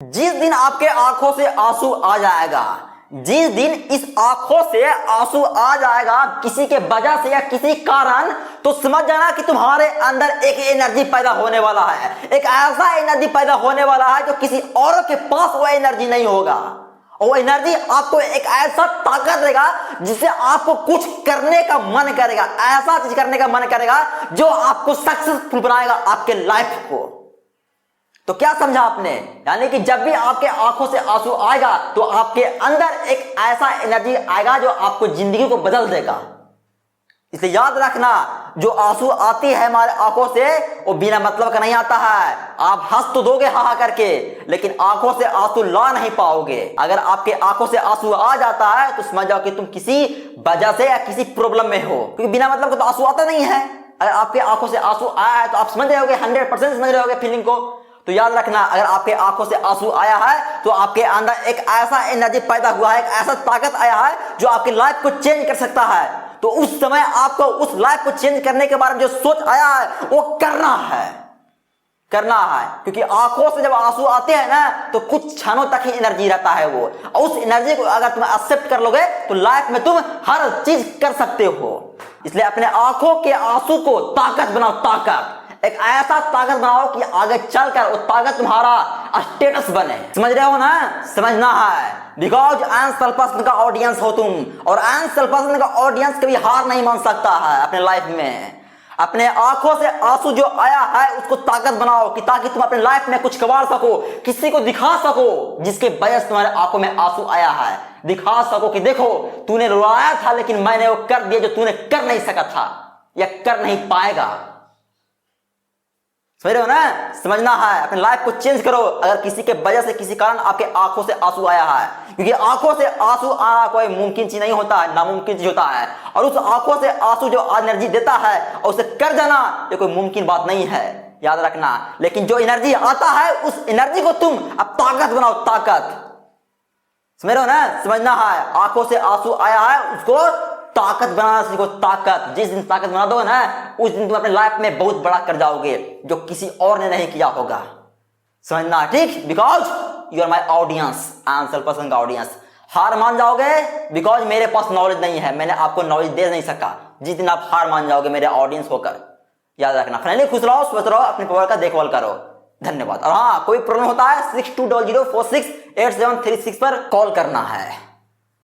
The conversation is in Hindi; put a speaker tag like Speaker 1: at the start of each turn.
Speaker 1: जिस दिन आपके आंखों से आंसू आ जाएगा, जिस दिन इस आंखों से आंसू आ जाएगा किसी के वजह से या किसी कारण, तो समझ जाना कि तुम्हारे अंदर एक एनर्जी पैदा होने वाला है। एक ऐसा एनर्जी पैदा होने वाला है जो किसी और के पास वो एनर्जी नहीं होगा। और वो एनर्जी आपको एक ऐसा ताकत देगा जिससे आपको कुछ करने का मन करेगा, ऐसा चीज करने का मन करेगा जो आपको सक्सेसफुल बनाएगा आपके लाइफ को। तो क्या समझा आपने? यानी कि जब भी आपके आंखों से आंसू आएगा तो आपके अंदर एक ऐसा एनर्जी आएगा जो आपको जिंदगी को बदल देगा। इसलिए याद रखना, जो आंसू आती है हमारे आंखों से वो बिना मतलब का नहीं आता है। आप हंस तो दोगे हा करके, लेकिन आंखों से आंसू ला नहीं पाओगे। अगर आपके आंखों से आंसू आ जाता है तो समझ जाओ कि तुम किसी वजह से या किसी प्रॉब्लम में हो, क्योंकि बिना मतलब का तो आंसू आता नहीं है। अगर आपके आंखों से आंसू आया है तो आप समझ रहे होगे, 100% समझ रहे होगे फीलिंग को। तो याद रखना, अगर आपके आंखों से आंसू आया है तो आपके अंदर एक ऐसा एनर्जी पैदा हुआ है, एक ऐसा ताकत आया है जो आपकी लाइफ को चेंज कर सकता है। तो उस समय आपको उस लाइफ को चेंज करने के बारे में जो सोच आया है वो करना है, क्योंकि आंखों से जब आंसू आते हैं ना तो कुछ क्षणों तक ही एनर्जी रहता है वो। और उस एनर्जी को अगर तुम एक्सेप्ट कर लोगे तो लाइफ में तुम हर चीज कर सकते हो। इसलिए अपने आंखों के आंसू को ताकत बनाओ, ताकत, एक ऐसा ताकत बनाओ कि आगे चलकर वो ताकत तुम्हारा स्टेटस बने। समझ रहे हो ना? समझना है, बिकॉज अनसेल्फ पर्सन का ऑडियंस हो तुम, और अनसेल्फ पर्सन का ऑडियंस कभी हार नहीं मान सकता है अपने लाइफ में। अपने आंखों से आंसू जो आया है उसको ताकत बनाओ कि ताकि तुम अपने लाइफ में कुछ कमा सको, किसी को दिखा सको जिसके वजह से तुम्हारे आंखों में आंसू आया है। दिखा सको कि देखो तूने रोया था लेकिन मैंने वो कर दिया जो तूने कर नहीं सका था या कर नहीं पाएगा। समझ रहे हो ना? समझना है, अपने लाइफ को चेंज करो। अगर किसी के वजह से किसी कारण आपके आंखों से आंसू आया है, क्योंकि आंखों से आंसू आना कोई मुमकिन चीज नहीं होता है, नामुमकिन चीज होता है। और उस आंखों से आंसू जो एनर्जी देता है और उसे कर जाना ये कोई मुमकिन बात नहीं है, याद रखना। लेकिन जो एनर्जी आता है उस एनर्जी को तुम अब ताकत बनाओ, ताकत। समझ रहे हो ना? समझना है, आंखों से आंसू आया है उसको ताकत बनाना सीखो, ताकत। जिस दिन ताकत बना दो ना उस दिन तुम अपने लाइफ में बहुत बड़ा कर जाओगे जो किसी और ने नहीं किया होगा। समझना, ठीक? Because you are my audience, answer person का ऑडियंस। हार मान जाओगे बिकॉज मेरे पास नॉलेज नहीं है, मैंने आपको नॉलेज दे नहीं सका। जिस दिन आप हार मान जाओगे मेरे ऑडियंस होकर, याद रखना। फाइनली खुश रहो, स्वस्थ रहो, अपने परिवार का देखभाल करो। धन्यवाद। और हाँ, कोई प्रॉब्लम होता है 6200468736 पर कॉल करना है।